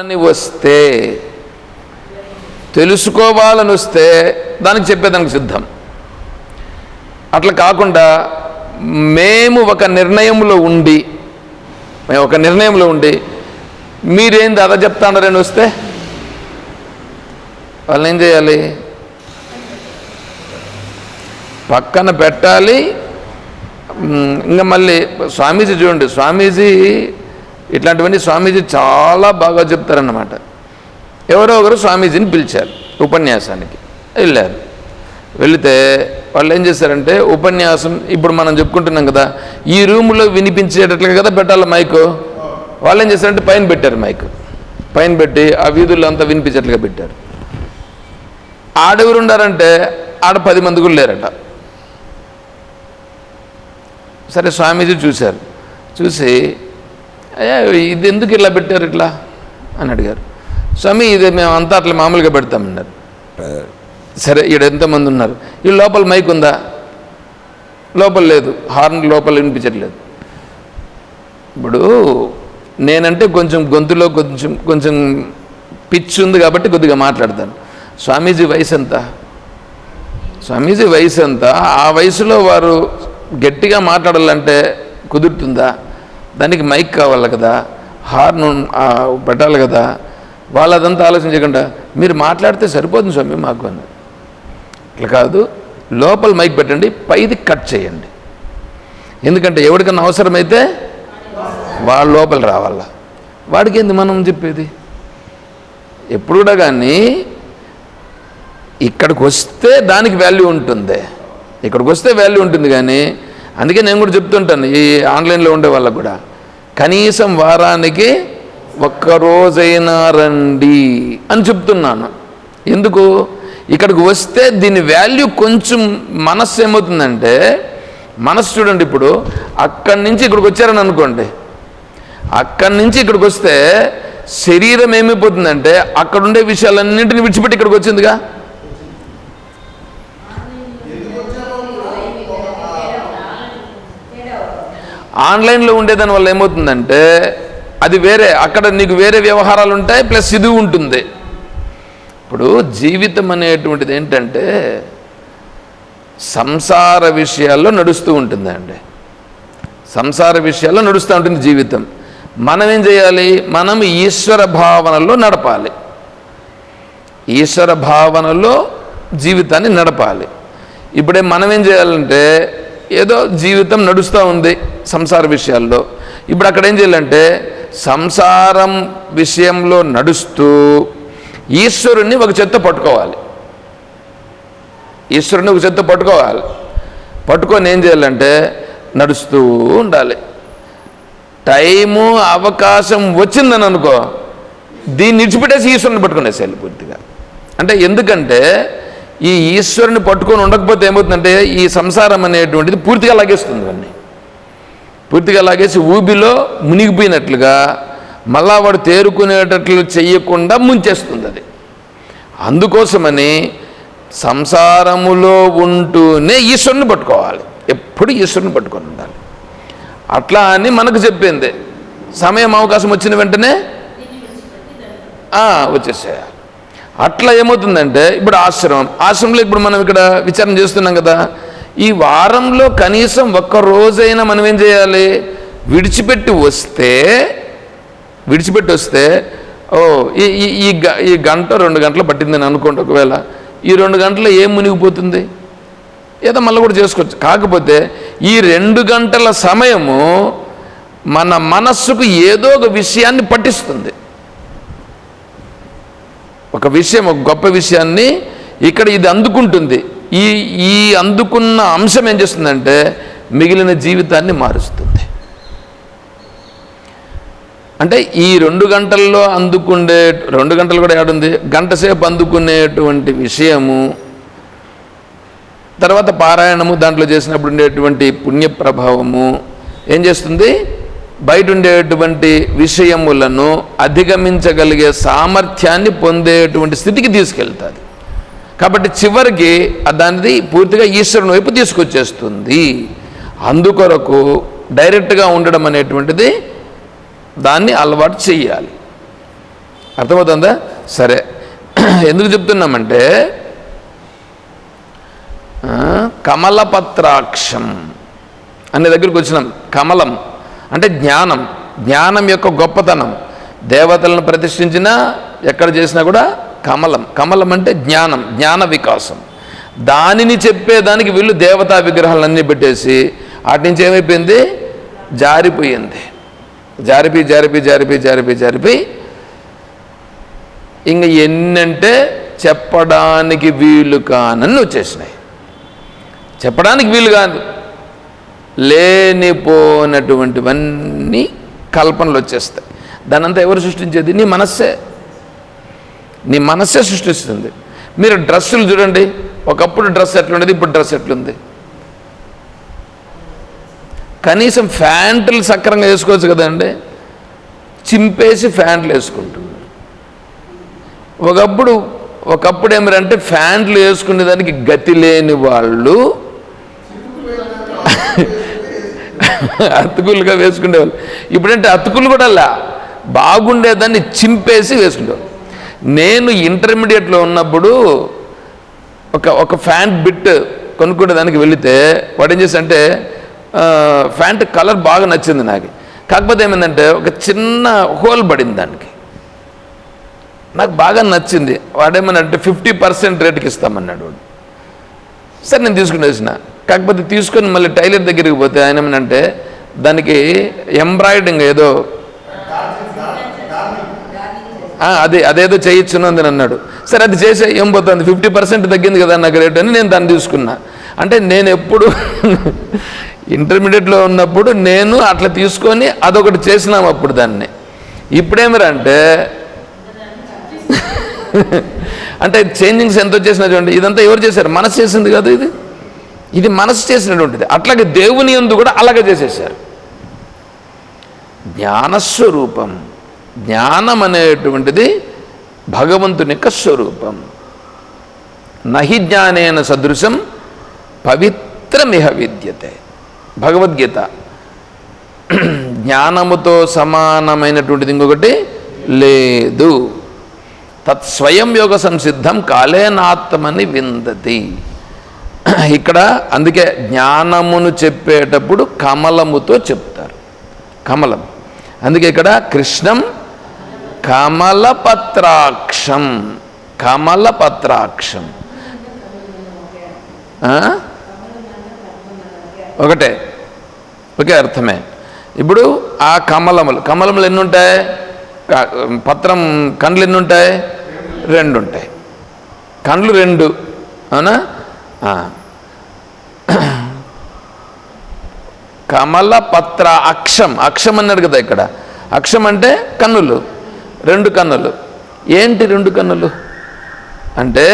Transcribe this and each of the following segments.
అని వస్తే, తెలుసుకోవాలని వస్తే దానికి చెప్పేదానికి సిద్ధం. అట్లా కాకుండా మేము ఒక నిర్ణయంలో ఉండి మీరేంది అలా చెప్తానని వస్తే వాళ్ళని ఏం చేయాలి? పక్కన పెట్టాలి. ఇంకా మళ్ళీ స్వామీజీ చూడండి, స్వామీజీ ఇట్లాంటివన్నీ స్వామీజీ చాలా బాగా చెప్తారన్నమాట. ఎవరో ఒకరు స్వామీజీని పిలిచారు ఉపన్యాసానికి, వెళ్ళారు. వెళితే వాళ్ళు ఏం చేశారంటే ఉపన్యాసం ఇప్పుడు మనం చెప్పుకుంటున్నాం కదా, ఈ రూములో వినిపించేటట్లుగా కదా పెట్టాలి మైకు. వాళ్ళు ఏం చేశారంటే పైన పెట్టారు, మైకు పైన పెట్టి ఆ వీధుల్లో అంతా వినిపించేట్లుగా పెట్టారు. ఆడెవరు ఉండారంటే ఆడ 10 మంది కూడా లేరట. సరే స్వామీజీ చూశారు, చూసి ఇది ఎందుకు ఇలా పెట్టారు ఇట్లా అని అడిగారు. స్వామి ఇది మేము అంతా అట్లా మామూలుగా పెడతామన్నారు. సరే ఈడ ఎంతమంది ఉన్నారు, ఈ లోపల మైక్ ఉందా? లోపల లేదు, హార్న్ లోపల వినిపించట్లేదు. ఇప్పుడు నేనంటే కొంచెం గొంతులో కొంచెం పిచ్ ఉంది కాబట్టి కొద్దిగా మాట్లాడతాను. స్వామీజీ వయసు ఎంత? స్వామీజీ వయసు ఎంత? ఆ వయసులో వారు గట్టిగా మాట్లాడాలంటే కుదురుతుందా? దానికి మైక్ కావాలి కదా, హార్న్ పెట్టాలి కదా. వాళ్ళదంతా ఆలోచించకుండా మీరు మాట్లాడితే సరిపోతుంది స్వామి మాకు అని. ఇట్లా కాదు, లోపల మైక్ పెట్టండి, పైది కట్ చేయండి. ఎందుకంటే ఎవరికన్నా అవసరమైతే వాళ్ళ లోపల రావాల. వాడికి ఏంది మనం చెప్పేది? ఎప్పుడు కూడా కానీ ఇక్కడికి వస్తే దానికి వాల్యూ ఉంటుంది, ఇక్కడికి వస్తే వాల్యూ ఉంటుంది. కానీ అందుకే నేను కూడా చెప్తుంటాను ఈ ఆన్లైన్లో ఉండే వాళ్ళకు కూడా, కనీసం వారానికి ఒక్కరోజైనా రండి అని చెప్తున్నాను. ఎందుకు? ఇక్కడికి వస్తే దీని వాల్యూ కొంచెం మనస్సు ఏమవుతుందంటే, మనస్సు చూడండి, ఇప్పుడు అక్కడి నుంచి ఇక్కడికి వచ్చారని అనుకోండి, అక్కడి నుంచి ఇక్కడికి వస్తే శరీరం ఏమైపోతుందంటే అక్కడ ఉండే విషయాలన్నింటినీ విడిచిపెట్టి ఇక్కడికి వచ్చిందిగా. ఆన్లైన్లో ఉండేదాని వల్ల ఏమవుతుందంటే అది వేరే, అక్కడ నీకు వేరే వ్యవహారాలు ఉంటాయి, ప్లస్ ఇది ఉంటుంది. ఇప్పుడు జీవితం అనేటువంటిది ఏంటంటే సంసార విషయాల్లో నడుస్తూ ఉంటుందండి. సంసార విషయాల్లో నడుస్తూ ఉంటుంది జీవితం. మనం ఏం చేయాలి? మనం ఈశ్వర భావనలో నడపాలి, ఈశ్వర భావనలో జీవితాన్ని నడపాలి. ఇప్పుడే మనం ఏం చేయాలంటే ఏదో జీవితం నడుస్తూ ఉంది సంసార విషయాల్లో. ఇప్పుడు అక్కడ ఏం చేయాలంటే సంసారం విషయంలో నడుస్తూ ఈశ్వరుణ్ణి ఒక చేత్తో పట్టుకోవాలి, ఈశ్వరుని ఒక చేత్తో పట్టుకోవాలి. పట్టుకొని ఏం చేయాలంటే నడుస్తూ ఉండాలి. టైము అవకాశం వచ్చిందని అనుకో, దీన్ని విడిచిపెట్టేసి ఈశ్వరుని పట్టుకునేసేయాలి పూర్తిగా. అంటే ఎందుకంటే ఈ ఈశ్వరుని పట్టుకొని ఉండకపోతే ఏమవుతుందంటే ఈ సంసారం అనేటువంటిది పూర్తిగా లాగేస్తుంది, అన్నీ పూర్తిగా లాగేసి ఊబిలో మునిగిపోయినట్లుగా మళ్ళా వాడు తేరుకునేటట్లు చెయ్యకుండా ముంచేస్తుంది అది. అందుకోసమని సంసారములో ఉంటూనే ఈశ్వరుని పట్టుకోవాలి, ఎప్పుడు ఈశ్వరుని పట్టుకొని ఉండాలి. అట్లా అని మనకు చెప్పింది. సమయం అవకాశం వచ్చిన వెంటనే వచ్చేసేయాలి. అట్లా ఏమవుతుందంటే ఇప్పుడు ఆశ్రమంలో ఇప్పుడు మనం ఇక్కడ విచారణ చేస్తున్నాం కదా, ఈ వారంలో కనీసం ఒక్క రోజైనా మనం ఏం చేయాలి? విడిచిపెట్టి వస్తే ఈ గంట 2 గంటలు పట్టిందని అనుకోండి. ఒకవేళ ఈ 2 గంటలు ఏం మునిగిపోతుంది? ఏదో మళ్ళీ కూడా చేసుకోవచ్చు. కాకపోతే ఈ 2 గంటల సమయము మన మనస్సుకు ఏదో ఒక విషయాన్ని పట్టిస్తుంది. ఒక విషయం, ఒక గొప్ప విషయాన్ని ఇక్కడ ఇది అందుకుంటుంది. ఈ అందుకున్న అంశం ఏం చేస్తుందంటే మిగిలిన జీవితాన్ని మారుస్తుంది. అంటే ఈ 2 గంటల్లో అందుకునే 2 గంటలు కూడా ఏడుంది, గంట సేపు అందుకునేటువంటి విషయము, తర్వాత పారాయణము, దాంట్లో చేసినప్పుడు ఉండేటువంటి పుణ్య ప్రభావము ఏం చేస్తుంది? బయట ఉండేటువంటి విషయములను అధిగమించగలిగే సామర్థ్యాన్ని పొందేటువంటి స్థితికి తీసుకెళ్తుంది. కాబట్టి చివరికి దానిది పూర్తిగా ఈశ్వరుని వైపు తీసుకొచ్చేస్తుంది. అందుకొరకు డైరెక్ట్గా ఉండడం అనేటువంటిది దాన్ని అలవాటు చెయ్యాలి. అర్థమవుతుందా? సరే, ఎందుకు చెప్తున్నామంటే కమలపత్రాక్షం అనే దగ్గరికి వచ్చినాం. కమలం అంటే జ్ఞానం, జ్ఞానం యొక్క గొప్పతనం. దేవతలను ప్రతిష్ఠించినా ఎక్కడ చేసినా కూడా కమలం. కమలం అంటే జ్ఞానం, జ్ఞాన వికాసం. దానిని చెప్పేదానికి వీళ్ళు దేవతా విగ్రహాలన్నీ పెట్టేసి వాటి నుంచి ఏమైపోయింది, జారిపోయింది. జారిపి జారిపి జారిపి జారిపి జారిపి ఇంక ఎన్నంటే చెప్పడానికి వీలు కానని వచ్చేసినాయి. చెప్పడానికి వీలు కాదు, లేనిపోనటువంటివన్నీ కల్పనలు వచ్చేస్తాయి. దానంతా ఎవరు సృష్టించేది? నీ మనస్సే. నీ మనస్సే సృష్టిస్తుంది. మీరు డ్రెస్సులు చూడండి, ఒకప్పుడు డ్రెస్ ఎట్లుండేది, ఇప్పుడు డ్రెస్ ఎట్లుంది. కనీసం ఫ్యాంట్లు సక్రంగా వేసుకోవచ్చు కదండి, చింపేసి ఫ్యాంట్లు వేసుకుంటున్నారు. ఒకప్పుడు ఏమిటంటే ఫ్యాంట్లు వేసుకునే దానికి గతి లేని వాళ్ళు అతుకులుగా వేసుకునేవాళ్ళు. ఇప్పుడంటే అతుకులు కూడా అలా బాగుండేదాన్ని చింపేసి వేసుకునేవాళ్ళు. నేను ఇంటర్మీడియట్లో ఉన్నప్పుడు ఒక ఫ్యాంట్ బిట్ కొనుక్కునే దానికి వెళితే వాడు ఏం చేశాడంటే ఫ్యాంట్ కలర్ బాగా నచ్చింది నాకు. కాకపోతే ఏమైందంటే ఒక చిన్న హోల్ పడింది దానికి. నాకు బాగా నచ్చింది. వాడేమనంటే 50% రేటుకి ఇస్తామన్నాడు వాడు. సరే నేను తీసుకుని వేసిన. కాకపోతే తీసుకొని మళ్ళీ టైలర్ దగ్గరికి పోతే ఆయన ఏమనంటే దానికి ఎంబ్రాయిడింగ్ ఏదో అదేదో చేయొచ్చును అని అన్నాడు. సరే అది చేసే ఏం పోతుంది, 50% తగ్గింది కదా నాకు రేటు అని నేను దాన్ని తీసుకున్నా. అంటే నేను ఎప్పుడు ఇంటర్మీడియట్లో ఉన్నప్పుడు నేను అట్లా తీసుకొని అదొకటి చేసినాం అప్పుడు దాన్ని. ఇప్పుడేమిరంటే అంటే చేంజింగ్స్ ఎంత వచ్చేసినా చూడండి. ఇదంతా ఎవరు చేశారు? మనసు చేసింది కదా, ఇది మనసు చేసినటువంటిది. అట్లాగే దేవుని యందు కూడా అలాగే చేసేసారు. జ్ఞానస్వరూపం, జ్ఞానం అనేటువంటిది భగవంతుని యొక్క స్వరూపం. నహి జ్ఞానేన సదృశం పవిత్రమిహ విద్యతే. భగవద్గీత. జ్ఞానముతో సమానమైనటువంటిది ఇంకొకటి లేదు. తత్స్వయం యోగ సంసిద్ధం కాలేనాత్మని విందతి. ఇక్కడ అందుకే జ్ఞానమును చెప్పేటప్పుడు కమలముతో చెప్తారు. కమలం. అందుకే ఇక్కడ కృష్ణం కమలపత్రాక్షం. కమలపత్రాక్షం ఒకటే, ఒకే అర్థమే. ఇప్పుడు ఆ కమలములు ఎన్ని ఉంటాయి? పత్రం కండ్లు ఎన్ని ఉంటాయి? 2 ఉంటాయి. కండ్లు 2, అవునా? కమలపత్ర అక్షం. అక్షం అన్నాడు కదా ఇక్కడ. అక్షం అంటే కన్నులు, 2 కన్నులు. ఏంటి 2 కన్నులు అంటే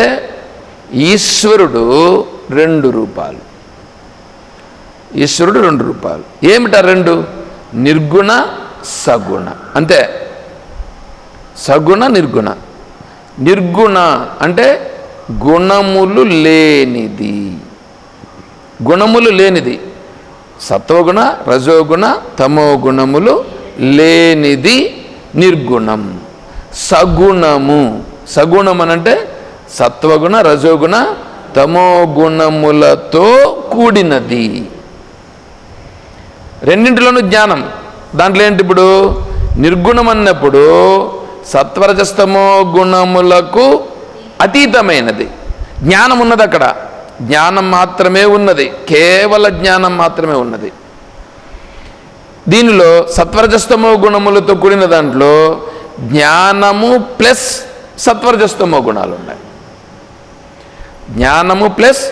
ఈశ్వరుడు 2 రూపాలు. ఈశ్వరుడు 2 రూపాలు. ఏమిటా 2? నిర్గుణ సగుణ. అంతే. సగుణ నిర్గుణ. నిర్గుణ అంటే గుణములు లేనిది. గుణములు లేనిది. సత్వగుణ రజోగుణ తమో గుణములు లేనిది నిర్గుణం. సగుణము. సగుణం అనంటే సత్వగుణ రజోగుణ తమో గుణములతో కూడినది. రెండింటిలోనూ జ్ఞానం. దాంట్లో ఏంటి? ఇప్పుడు నిర్గుణం అన్నప్పుడు సత్వరజస్తమో గుణములకు అతీతమైనది జ్ఞానం ఉన్నది. అక్కడ జ్ఞానం మాత్రమే ఉన్నది, కేవల జ్ఞానం మాత్రమే ఉన్నది. దీనిలో సత్వరజస్తమో గుణములతో కూడిన దాంట్లో జ్ఞానము ప్లస్ సత్వరజస్తమో గుణాలు ఉన్నాయి. జ్ఞానము ప్లస్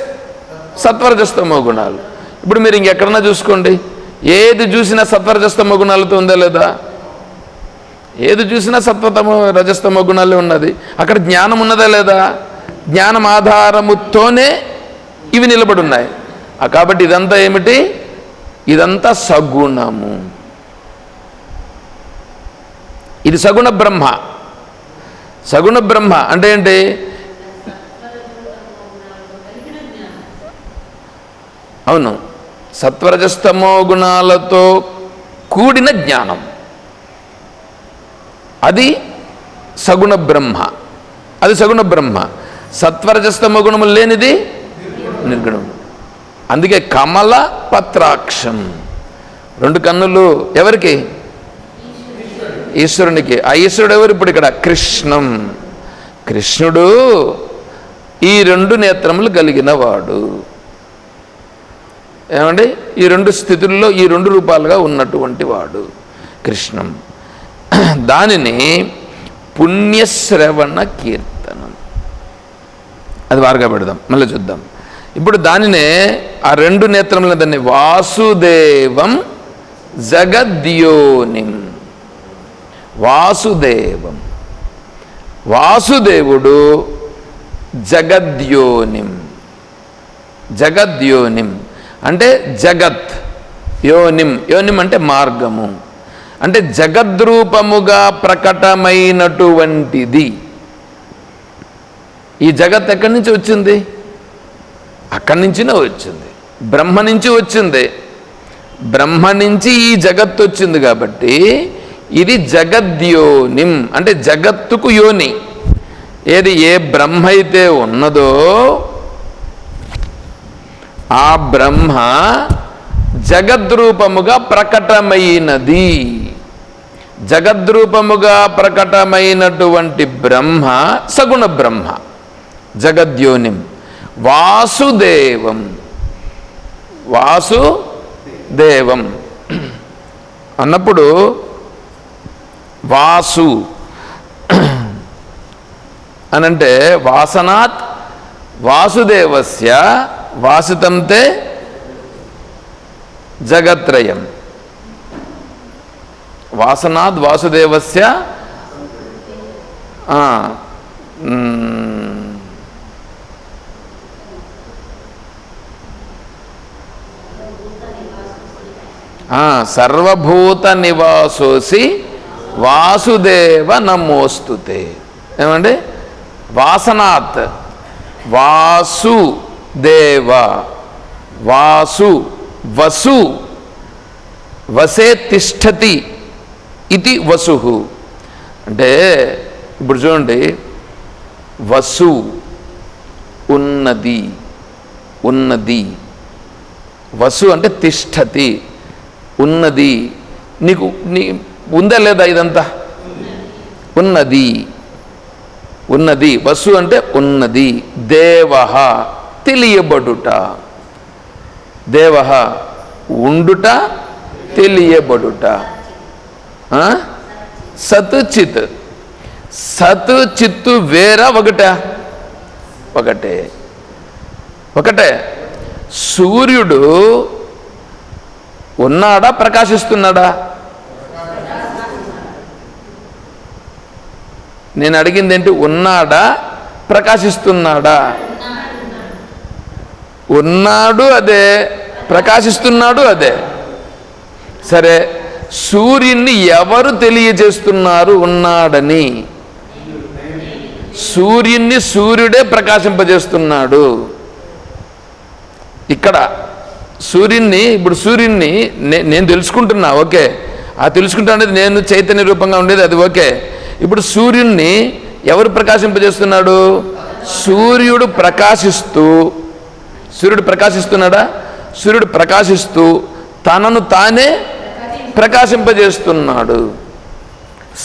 సత్వరజస్తమో గుణాలు. ఇప్పుడు మీరు ఇంకెక్కడన్నా చూసుకోండి, ఏది చూసినా సత్వరజస్తమో గుణాలతో ఉందా లేదా? ఏది చూసినా సత్వతమో రజస్తమో గుణాలే ఉన్నది. అక్కడ జ్ఞానం ఉన్నదా లేదా? జ్ఞానం ఆధారముతోనే ఇవి నిలబడి ఉన్నాయి. కాబట్టి ఇదంతా ఏమిటి? ఇదంతా సగుణము. ఇది సగుణ బ్రహ్మ. సగుణ బ్రహ్మ అంటే ఏంటి? అవును, సత్వరజస్తమో గుణాలతో కూడిన జ్ఞానం. అది సగుణ బ్రహ్మ, అది సగుణ బ్రహ్మ. సత్వరజస్తమ గుణములు లేనిది నిర్గుణం. అందుకే కమల పత్రాక్షం, 2 కన్నులు ఎవరికి? ఈశ్వరునికి. ఆ ఈశ్వరుడు ఎవరు? ఇప్పుడు ఇక్కడ కృష్ణం. కృష్ణుడు ఈ 2 నేత్రములు కలిగిన వాడు. ఏమండి? ఈ 2 స్థితుల్లో ఈ 2 రూపాలుగా ఉన్నటువంటి వాడు కృష్ణం. దానిని పుణ్యశ్రవణ కీర్తనం, అది వారుగా పెడదాం, మళ్ళీ చూద్దాం. ఇప్పుడు దానినే ఆ 2 నేత్రములను దాన్ని వాసుదేవం జగద్యోనిం. వాసుదేవం, వాసుదేవుడు జగద్యోనిం. జగద్యోనిం అంటే జగత్, యోనిం, యోనిం అంటే మార్గము, అంటే జగద్రూపముగా ప్రకటమైనటువంటిది. ఈ జగత్ ఎక్కడి నుంచి వచ్చింది? అక్కడి నుంచినే వచ్చింది, బ్రహ్మ నుంచి వచ్చింది. బ్రహ్మ నుంచి ఈ జగత్తు వచ్చింది కాబట్టి ఇది జగద్యోనిం, అంటే జగత్తుకు యోని. ఏది? ఏ బ్రహ్మ అయితే ఉన్నదో ఆ బ్రహ్మ జగద్రూపముగా ప్రకటమైనది. జగద్రూపముగా ప్రకటమైనటువంటి బ్రహ్మ సగుణ బ్రహ్మ, జగద్యోనిం. వాసుదేవం, వాసుదేవం అన్నప్పుడు వాసు అనంటే వాసనాత్ వాసుదేవస్య వాసితంతే జగత్రయం. వాసనాద్ వాసుదేవస్య సర్వభూత నివాసోసి వాసుదేవ నమోస్తుతే. ఏమండి? వాసనాత్ వాసుదేవ, వాసు వసు, వసే తిష్టతి ఇది వసు. అంటే ఇప్పుడు చూడండి, వసు ఉన్నది, ఉన్నది. వసు అంటే తిష్టతి, ఉన్నది. నీకు ఉందా లేదా? ఇదంతా ఉన్నది, ఉన్నది. వసు అంటే ఉన్నది. దేవః తెలియబడుట, దేవః ఉండుట, తెలియబడుట. సత్ చిత్, సత్ చిత్తు వేరా ఒకటా? ఒకటే, ఒకటే. సూర్యుడు ఉన్నాడా, ప్రకాశిస్తున్నాడా? నేను అడిగింది ఏంటి? ఉన్నాడా, ప్రకాశిస్తున్నాడా? ఉన్నాడు అదే, ప్రకాశిస్తున్నాడు అదే. సరే, సూర్యుని ఎవరు తెలియజేస్తున్నారు ఉన్నాడని? సూర్యుని సూర్యుడే ప్రకాశింపజేస్తున్నాడు. ఇక్కడ సూర్యున్ని, ఇప్పుడు సూర్యున్ని నేను తెలుసుకుంటున్నా, ఓకే. ఆ తెలుసుకుంటా అనేది నేను చైతన్య రూపంగా ఉండేది, అది ఓకే. ఇప్పుడు సూర్యున్ని ఎవరు ప్రకాశింపజేస్తున్నాడు? సూర్యుడు ప్రకాశిస్తూ, సూర్యుడు ప్రకాశిస్తున్నాడా? సూర్యుడు ప్రకాశిస్తూ తనను తానే ప్రకాశింపజేస్తున్నాడు.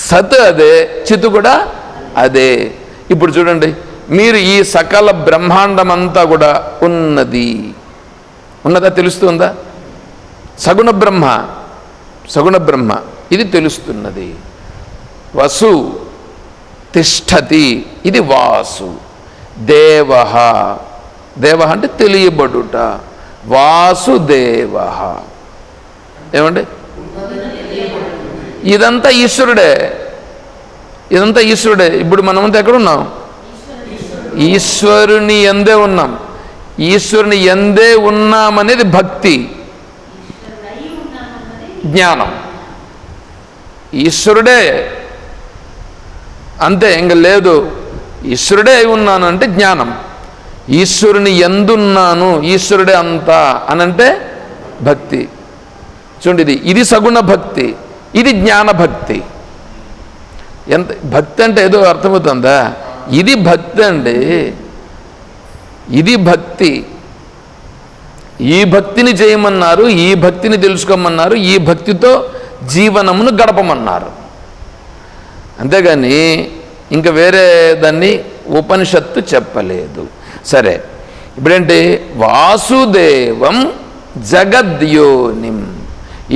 సత్ అదే, చిత్ కూడా అదే. ఇప్పుడు చూడండి, మీరు ఈ సకల బ్రహ్మాండం అంతా కూడా ఉన్నది, ఉన్నదా? తెలుస్తుందా? సగుణ బ్రహ్మ, సగుణ బ్రహ్మ ఇది తెలుస్తున్నది. వసు తిష్టతి, ఇది వాసు. దేవః, దేవః అంటే తెలియబడుట. వాసుదేవః ఏమండి? ఇదంతా ఈశ్వరుడే, ఇదంతా ఈశ్వరుడే. ఇప్పుడు మనమంతా ఎక్కడున్నాం? ఈశ్వరుని యందే ఉన్నాం. ఈశ్వరుని యందే ఉన్నామనేది భక్తి, జ్ఞానం. ఈశ్వరుడే అంతే, ఇంక లేదు. ఈశ్వరుడే అయి ఉన్నాను అంటే జ్ఞానం. ఈశ్వరుని యందున్నాను, ఈశ్వరుడే అంతా అనంటే భక్తి. చూడండి, ఇది సగుణ భక్తి, ఇది జ్ఞాన భక్తి. ఎంత భక్తి అంటే ఏదో అర్థమవుతుందా? ఇది భక్తి అండి, ఇది భక్తి. ఈ భక్తిని చేయమన్నారు, ఈ భక్తిని తెలుసుకోమన్నారు, ఈ భక్తితో జీవనమును గడపమన్నారు. అంతేగాని ఇంకా వేరే దాన్ని ఉపనిషత్తు చెప్పలేదు. సరే, ఇప్పుడేంటి? వాసుదేవం జగద్యోనిం.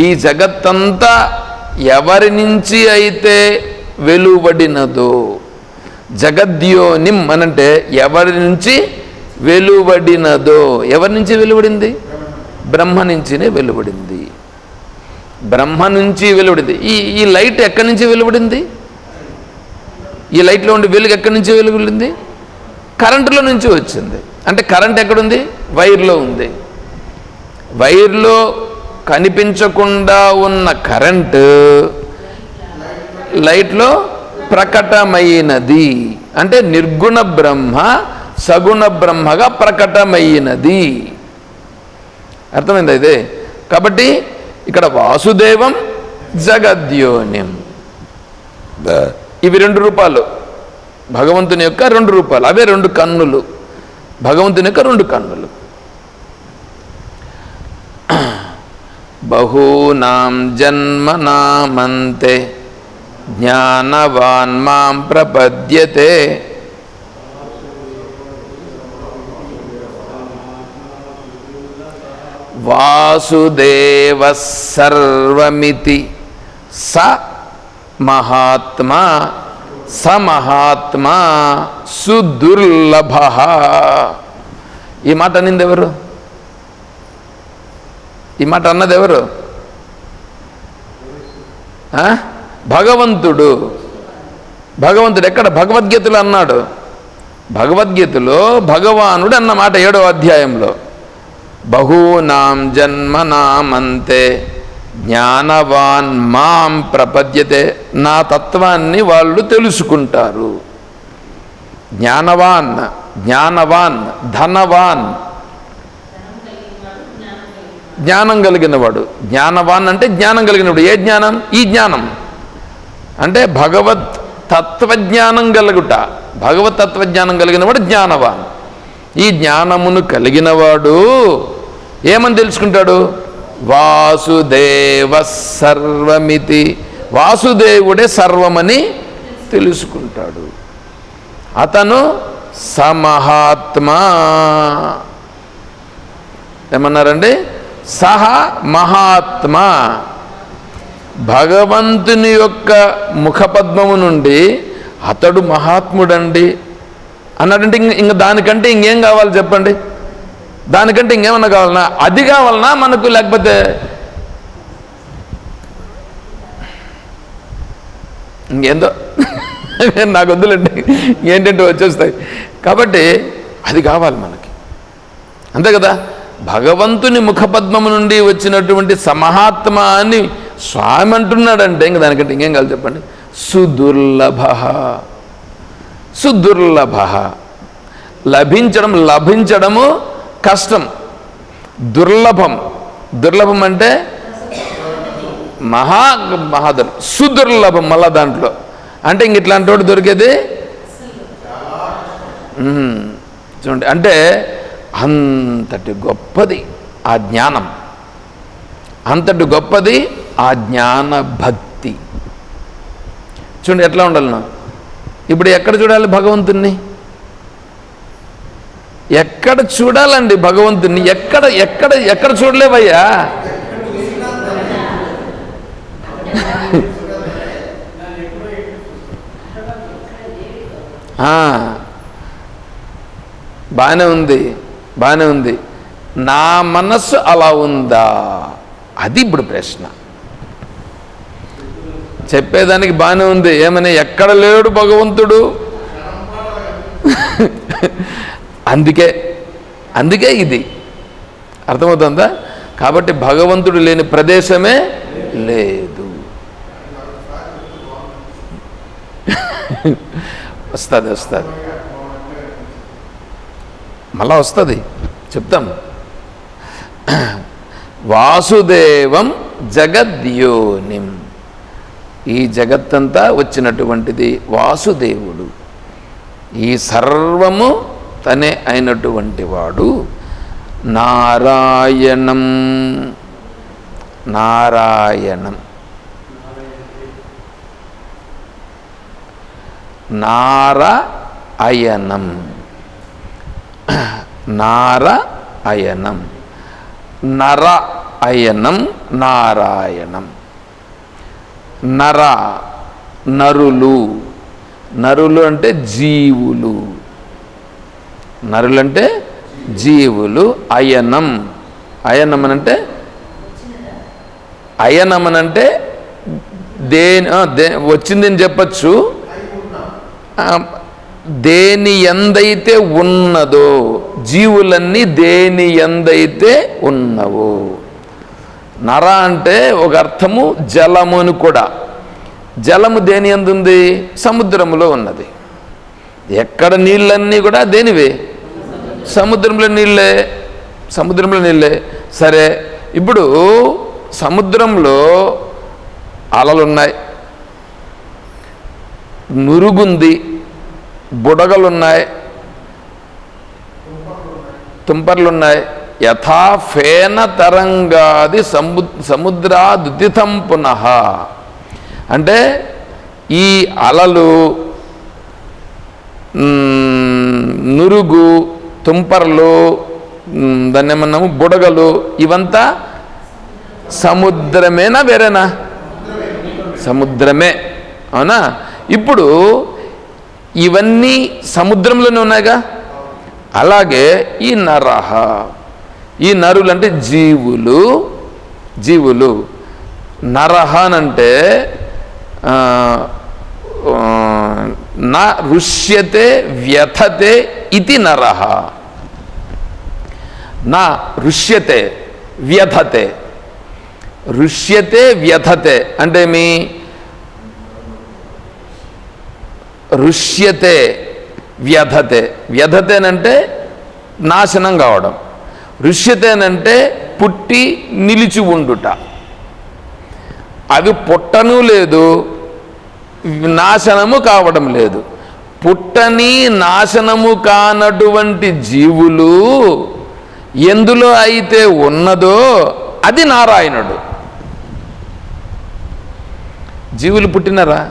ఈ జగత్తంతా ఎవరి నుంచి అయితే వెలువడినదో, జగద్యోనిం అనంటే ఎవరి నుంచి వెలువడినదో. ఎవరి నుంచి వెలువడింది? బ్రహ్మ నుంచినే వెలువడింది. బ్రహ్మ నుంచి వెలువడింది. ఈ లైట్ ఎక్కడి నుంచి వెలువడింది? ఈ లైట్లో ఉండే వెలుగు ఎక్కడి నుంచి వెలువడింది? కరెంటులో నుంచి వచ్చింది. అంటే కరెంట్ ఎక్కడుంది? వైర్లో ఉంది. వైర్లో కనిపించకుండా ఉన్న కరెంటు లైట్లో ప్రకటమైనది. అంటే నిర్గుణ బ్రహ్మ సగుణ బ్రహ్మగా ప్రకటమైనది. అర్థమైందా ఇదే? కాబట్టి ఇక్కడ వాసుదేవం జగద్యోనిం, ఇవి 2 రూపాలు, భగవంతుని యొక్క 2 రూపాలు. అవే 2 కన్నులు, భగవంతుని యొక్క 2 కన్నులు. బహూనాం జన్మనామంతే జ్ఞానవాన్ మాం ప్రపద్యతే వాసుదేవ సర్వమితి స మహాత్మా సమహాత్మా సుదుర్లభ. ఈ మాట అనింది ఎవరు? ఈ మాట అన్నది ఎవరు? భగవంతుడు. భగవంతుడు ఎక్కడ? భగవద్గీతలో అన్నాడు. భగవద్గీతలో భగవానుడు అన్న మాట 7వ అధ్యాయంలో, బహూనాం జన్మనామంతే జ్ఞానవాన్ మాం ప్రపద్యతే. నా తత్వాన్ని వాళ్ళు తెలుసుకుంటారు. జ్ఞానవాన్, జ్ఞానవాన్, ధనవాన్, జ్ఞానం కలిగినవాడు. జ్ఞానవాన్ అంటే జ్ఞానం కలిగినవాడు. ఏ జ్ఞానం? ఈ జ్ఞానం అంటే భగవత్ తత్వజ్ఞానం కలుగుట. భగవత్ తత్వజ్ఞానం కలిగినవాడు జ్ఞానవాన్. ఈ జ్ఞానమును కలిగినవాడు ఏమని తెలుసుకుంటాడు? వాసుదేవ సర్వమితి. వాసుదేవుడే సర్వమని తెలుసుకుంటాడు. అతను సమహాత్మా. ఏమన్నారండి? సహ మహాత్మా. భగవంతుని యొక్క ముఖపద్మము నుండి అతడు మహాత్ముడండి అన్నాడంటే ఇంక దానికంటే ఇంకేం కావాలి చెప్పండి? దానికంటే ఇంకేమన్నా కావాలన్నా? అది కావాలన్నా మనకు? లేకపోతే ఇంకేందో నాకు వద్దులండి, ఏంటంటే వచ్చేస్తాయి. కాబట్టి అది కావాలి మనకి, అంతే కదా? భగవంతుని ముఖపద్మము నుండి వచ్చినటువంటి సమహాత్మ అని స్వామి అంటున్నాడంటే ఇంక దానికంటే ఇంకేం కావాలి చెప్పండి? సుదుర్లభ. సుదుర్లభ. లభించడము కష్టం. దుర్లభం. దుర్లభం అంటే మహాదుర్. సుదుర్లభం మళ్ళా దాంట్లో అంటే ఇంక ఇట్లాంటి వాడు దొరికేది చూడండి. అంటే అంతటి గొప్పది ఆ జ్ఞానం, అంతటి గొప్పది ఆ జ్ఞాన భక్తి. చూడండి ఎట్లా ఉండాలి. ఇప్పుడు ఎక్కడ చూడాలి భగవంతుణ్ణి? ఎక్కడ చూడాలండి భగవంతుణ్ణి? ఎక్కడ ఎక్కడ ఎక్కడ చూడలేవయ్యా? బాగానే ఉంది, బాగానే ఉంది. నా మనస్సు అలా ఉందా? అది ఇప్పుడు ప్రశ్న. చెప్పేదానికి బాగానే ఉంది. ఏమని? ఎక్కడ లేడు భగవంతుడు. అందుకే ఇది అర్థమవుతుందా? కాబట్టి భగవంతుడు లేని ప్రదేశమే లేదు. వస్తుంది మళ్ళా వస్తుంది, చెప్తాం. వాసుదేవం జగద్యోనిం. ఈ జగత్తంతా వచ్చినటువంటిది వాసుదేవుడు. ఈ సర్వము తనే అయినటువంటి వాడు నారాయణం. నారాయణం నారాయణం నారాయణం నరయనం నారాయణం. నర నరులు, నరులు అంటే జీవులు, నరులంటే జీవులు. అయనం, అయనం అంటే అయనమనంటే వచ్చిందని చెప్పచ్చు. దేని ఎందైతే ఉన్నదో, జీవులన్నీ దేని ఎందైతే ఉన్నవో. నర అంటే ఒక అర్థము జలము అని కూడా. జలము దేని ఎందుంది? సముద్రములో ఉన్నది. ఎక్కడ నీళ్ళన్నీ కూడా దేనివే? సముద్రంలో నీళ్ళే, సముద్రంలో నీళ్ళే. సరే, ఇప్పుడు సముద్రంలో అలలున్నాయి, నురుగుంది, బుడగలున్నాయి, తుంపర్లున్నాయి. యథా ఫేన తరంగాది సముద్రాదుదితం పునః అంటే ఈ అలలు, నురుగు, తుంపర్లు, దాన్ని ఏమన్నాము బుడగలు, ఇవంతా సముద్రమేనా వేరేనా? సముద్రమే, అవునా? ఇప్పుడు ఇవన్నీ సముద్రంలోనే ఉన్నాయిగా. అలాగే ఈ నరహ, ఈ నరులు అంటే జీవులు. జీవులు నరహనంటే నా రుష్యతే వ్యథతే ఇది నరహ. నా రుష్యతే వ్యథతే, రుష్యతే వ్యథతే అంటే మీ రుష్యతే వ్యథతే. వ్యథతేనంటే నాశనం కావడం, రుష్యతేనంటే పుట్టి నిలిచి ఉండుట. అవి పుట్టను లేదు, నాశనము కావడం లేదు. పుట్టని నాశనము కానటువంటి జీవులు ఎందులో అయితే ఉన్నదో అది నారాయణుడు. జీవులు పుట్టినరా?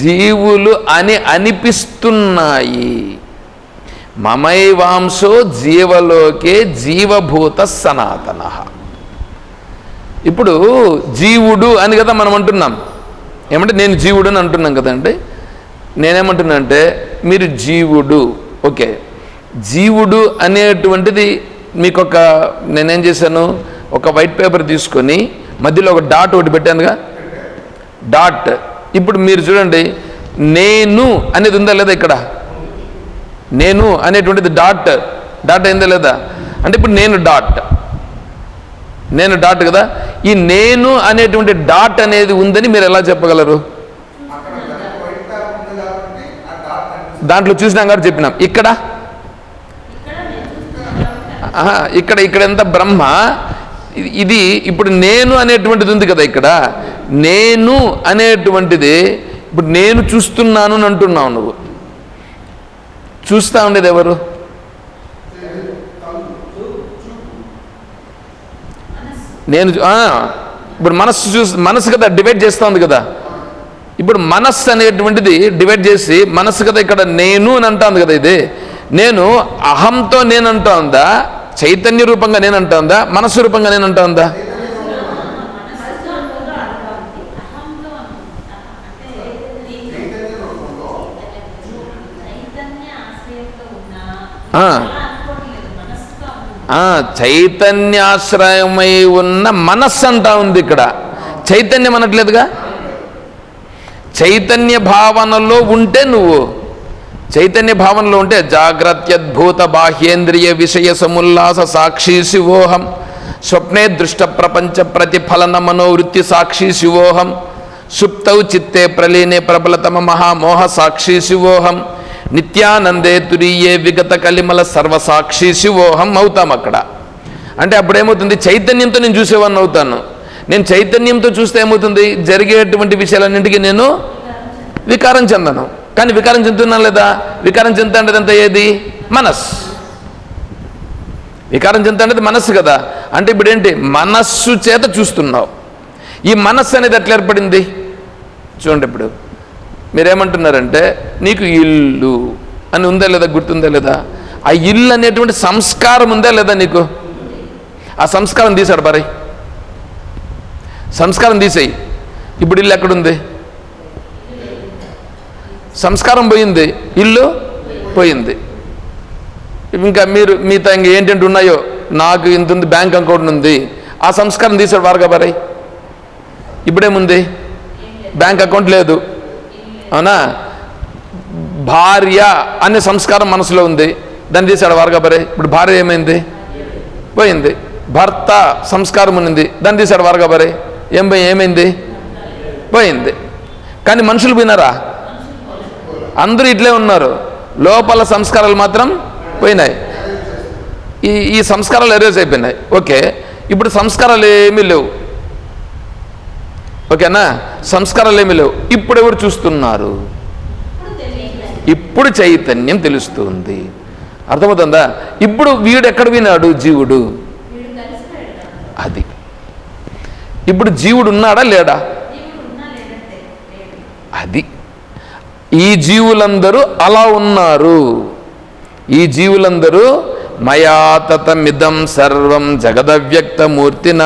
జీవులు అని అనిపిస్తున్నాయి. మమైవాంశో జీవలోకే జీవభూత సనాతన. ఇప్పుడు జీవుడు అని కదా మనం అంటున్నాం. ఏమంటే నేను జీవుడు అని అంటున్నాం కదండి. నేనేమంటున్నా అంటే మీరు జీవుడు, ఓకే. జీవుడు అనేటువంటిది మీకు నేనేం చేశాను, ఒక వైట్ పేపర్ తీసుకొని మధ్యలో ఒక డాట్ ఒకటి పెట్టానుగా, డాట్. ఇప్పుడు మీరు చూడండి, నేను అనేది ఉందా లేదా? ఇక్కడ నేను అనేటువంటిది డాట్, డాట్ అయిందా లేదా? అంటే ఇప్పుడు నేను డాట్, నేను డాట్ కదా. ఈ నేను అనేటువంటి డాట్ అనేది ఉందని మీరు ఎలా చెప్పగలరు? దాంట్లో చూసినాం కాబట్టి చెప్పినాం. ఇక్కడ ఇక్కడ ఇక్కడ ఎంత బ్రహ్మ, ఇది ఇప్పుడు నేను అనేటువంటిది ఉంది కదా. ఇక్కడ నేను అనేటువంటిది ఇప్పుడు నేను చూస్తున్నాను అని అంటున్నావు. నువ్వు చూస్తా ఉండేది ఎవరు? నేను. ఇప్పుడు మనస్సు కదా డివైడ్ చేస్తూ ఉంది కదా. ఇప్పుడు మనస్సు అనేటువంటిది డివైడ్ చేసి మనస్సు కదా ఇక్కడ నేను అని అంటుంది కదా. ఇది నేను అహంతో నేను అంటా ఉందా, చైతన్య రూపంగా నేను అంటా ఉందా, మనస్సు రూపంగా నేను అంటా ఉందా? చైతన్యాశ్రయమై ఉన్న మనస్సు అంటా ఉంది. ఇక్కడ చైతన్యం అనట్లేదుగా. చైతన్య భావనలో ఉంటే, నువ్వు చైతన్య భావనలో ఉంటే జాగ్రత్యద్భూత బాహ్యేంద్రియ విషయ సముల్లాస సాక్షి శివోహం, స్వప్నే దృష్ట ప్రపంచ ప్రతిఫలన మనోవృత్తి సాక్షి శివోహం, సుప్తౌ చిత్తే ప్రలీనే ప్రబలతమ మహామోహ సాక్షి శివోహం, నిత్యానందే తురీయే విగత కలిమల సర్వసాక్షి శివోహం అవుతాం అక్కడ. అంటే అప్పుడేమవుతుంది, చైతన్యంతో నేను చూసేవాడిని అవుతాను. నేను చైతన్యంతో చూస్తే ఏమవుతుంది, జరిగేటువంటి విషయాలన్నింటికీ నేను వికారం చెందను. కానీ వికారం చెందుతున్నాను లేదా? వికారం చెందుతాండేదంతా ఏది? మనస్సు. వికారం చెందుతాండేది మనస్సు కదా. అంటే ఇప్పుడు ఏంటి? మనస్సు చేత చూస్తున్నావు. ఈ మనస్సు అనేది ఎట్లా ఏర్పడింది చూడండి. ఇప్పుడు మీరేమంటున్నారంటే నీకు ఇల్లు అని ఉందా లేదా, గుర్తుందా లేదా? ఆ ఇల్లు అనేటువంటి సంస్కారం ఉందా లేదా నీకు? ఆ సంస్కారం తీసాడు మరి, సంస్కారం తీసేయి. ఇప్పుడు ఇల్లు ఎక్కడుంది? సంస్కారం పోయింది, ఇల్లు పోయింది. ఇంకా మీరు మీతో ఇంక ఏంటంటే ఉన్నాయో, నాకు ఇంత ఉంది, బ్యాంక్ అకౌంట్ ఉంది, ఆ సంస్కారం తీసాడు వారుగా మరి. ఇప్పుడేముంది? బ్యాంక్ అకౌంట్ లేదు, అవునా? భార్య అనే సంస్కారం మనసులో ఉంది, దాన్ని తీసాడు వారుగా మరి. ఇప్పుడు భార్య ఏమైంది? పోయింది. భర్త సంస్కారం ఉన్నది, దాన్ని తీసాడు వారుగా మరి. ఏమైంది? పోయింది. కానీ మనుషులు పోయినారా? అందరూ ఇట్లే ఉన్నారు, లోపల సంస్కారాలు మాత్రం పోయినాయి. ఈ సంస్కారాలు ఎరేజ్ అయిపోయినాయి. ఓకే, ఇప్పుడు సంస్కారాలు ఏమీ లేవు. ఓకేనా? సంస్కారాలు ఏమీ లేవు. ఇప్పుడు ఎవరు చూస్తున్నారు? ఇప్పుడు చైతన్యం తెలుస్తుంది. అర్థమవుతుందా? ఇప్పుడు వీడు ఎక్కడ విన్నాడు? జీవుడు. అది ఇప్పుడు జీవుడు ఉన్నాడా లేడా? అది ఈ జీవులందరూ అలా ఉన్నారు. ఈ జీవులందరూ మయాతతమిదం సర్వం జగదవ్యక్తమూర్తిన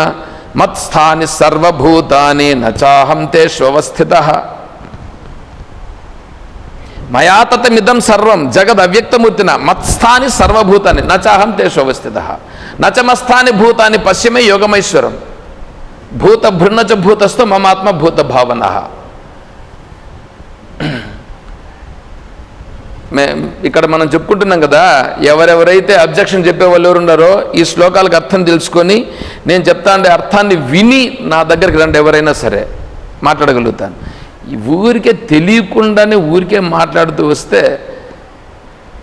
మత్స్థాని సర్వభూతాని నచాహం తేష్వస్థితః. మయాతతమిదం సర్వం జగదవ్యక్తమూర్తిన మత్స్థాని సర్వభూతాని నచాహం తేష్వస్థితః. నచమస్థాని భూతాని పశ్యమే యోగమైశ్వరం. భూత భృన్నచ భూతస్థు మమాత్మ భూత భావనః. ఇక్కడ మనం చెప్పుకుంటున్నాం కదా, ఎవరెవరైతే అబ్జెక్షన్ చెప్పే వాళ్ళు ఎవరున్నారో ఈ శ్లోకాలకు అర్థం తెలుసుకొని నేను చెప్తా అంటే అర్థాన్ని విని నా దగ్గరికి రండి. ఎవరైనా సరే మాట్లాడగలుగుతాను. ఊరికే తెలియకుండానే ఊరికే మాట్లాడుతూ వస్తే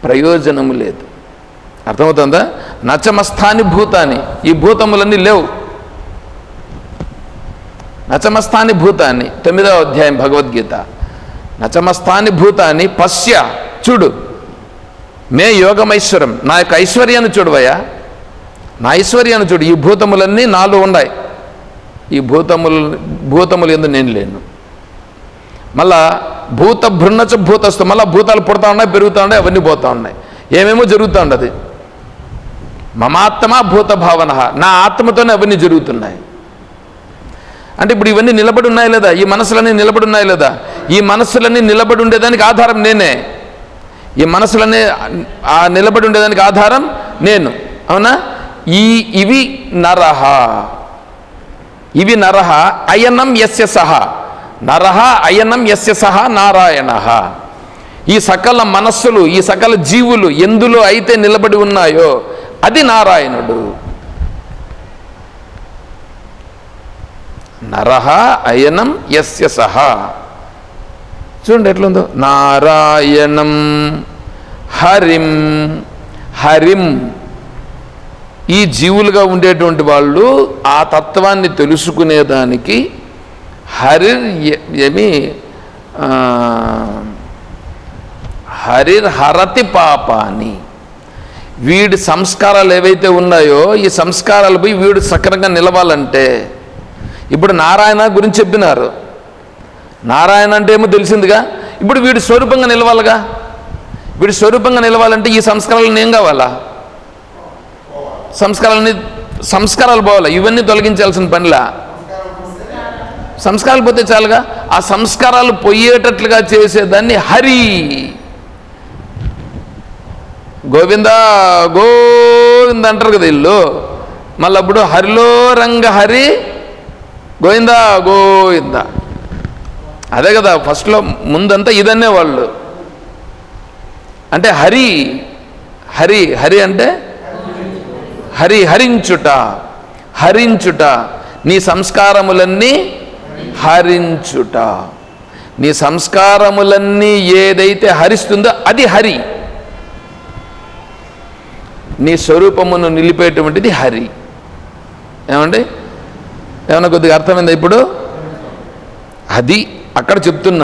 ప్రయోజనము లేదు. అర్థమవుతుందా? నచమస్థాని భూతాని, ఈ భూతములన్నీ లేవు. నచమస్థాని భూతాన్ని 9వ అధ్యాయం భగవద్గీత. నచమస్థాని భూతాన్ని పశ్య, చూడు, మే యోగమైశ్వరం, నా యొక్క ఐశ్వర్యాన్ని చూడవయ్యా, నా ఐశ్వర్యాన్ని చూడు. ఈ భూతములన్నీ నాలో ఉన్నాయి. ఈ భూతములు ఎందు నేను లేను. మళ్ళా భూత భృన్నచ భూతస్థు, మళ్ళీ భూతాలు పుడతా ఉన్నాయి, పెరుగుతూ ఉన్నాయి, అవన్నీ పోతూ ఉన్నాయి, ఏమేమో జరుగుతూ ఉండదు. మమాత్మ భూత భావన, నా ఆత్మతోనే అవన్నీ జరుగుతున్నాయి. అంటే ఇప్పుడు ఇవన్నీ నిలబడి ఉన్నాయి లేదా? ఈ మనసులన్నీ నిలబడి ఉన్నాయి లేదా? ఈ మనసులన్నీ నిలబడి ఉండేదానికి ఆధారం నేనే. ఈ మనసులన్నీ నిలబడి ఉండేదానికి ఆధారం నేను, అవునా? ఇవి నరహ, ఇవి నరహ అయనం యస్య సహ, నరహ అయనం యస్య సహ నారాయణః. ఈ సకల మనస్సులు, ఈ సకల జీవులు ఎందులో అయితే నిలబడి ఉన్నాయో అది నారాయణుడు. నరహ అయనం యస్య సహ. చూడండి ఎట్లుందో, నారాయణం హరిం. హరిం, ఈ జీవులుగా ఉండేటువంటి వాళ్ళు ఆ తత్వాన్ని తెలుసుకునేదానికి హరిర్హరతి పాపాని. వీడి సంస్కారాలు ఏవైతే ఉన్నాయో ఈ సంస్కారాలు పోయి వీడు సక్రంగా నిలవాలంటే, ఇప్పుడు నారాయణ గురించి చెప్పినారు. నారాయణ అంటే ఏమో తెలిసిందిగా. ఇప్పుడు వీడి స్వరూపంగా నిలవాలిగా. వీడి స్వరూపంగా నిలవాలంటే ఈ సంస్కారాలను ఏం కావాలా? సంస్కారాలు పోవాలా. ఇవన్నీ తొలగించాల్సిన పనిలా. సంస్కారాలు పోతే చాలుగా. ఆ సంస్కారాలు పోయేటట్లుగా చేసేదాన్ని హరి. గోవింద గోవింద అంటారు కదా ఇల్లు. మళ్ళీ అప్పుడు హరిలో రంగ హరి గోవింద గోవింద, అదే కదా ఫస్ట్లో. ముందంతా ఇదన్నే వాళ్ళు. అంటే హరి హరి హరి అంటే హరించుట, హరించుట. నీ సంస్కారములన్నీ హరించుట. నీ సంస్కారములన్నీ ఏదైతే హరిస్తుందో అది హరి. నీ స్వరూపమును నిలిపేటువంటిది హరి. ఏమండి? ఏమన్నా కొద్దిగా అర్థమైందా ఇప్పుడు? అది అక్కడ చెప్తున్నా.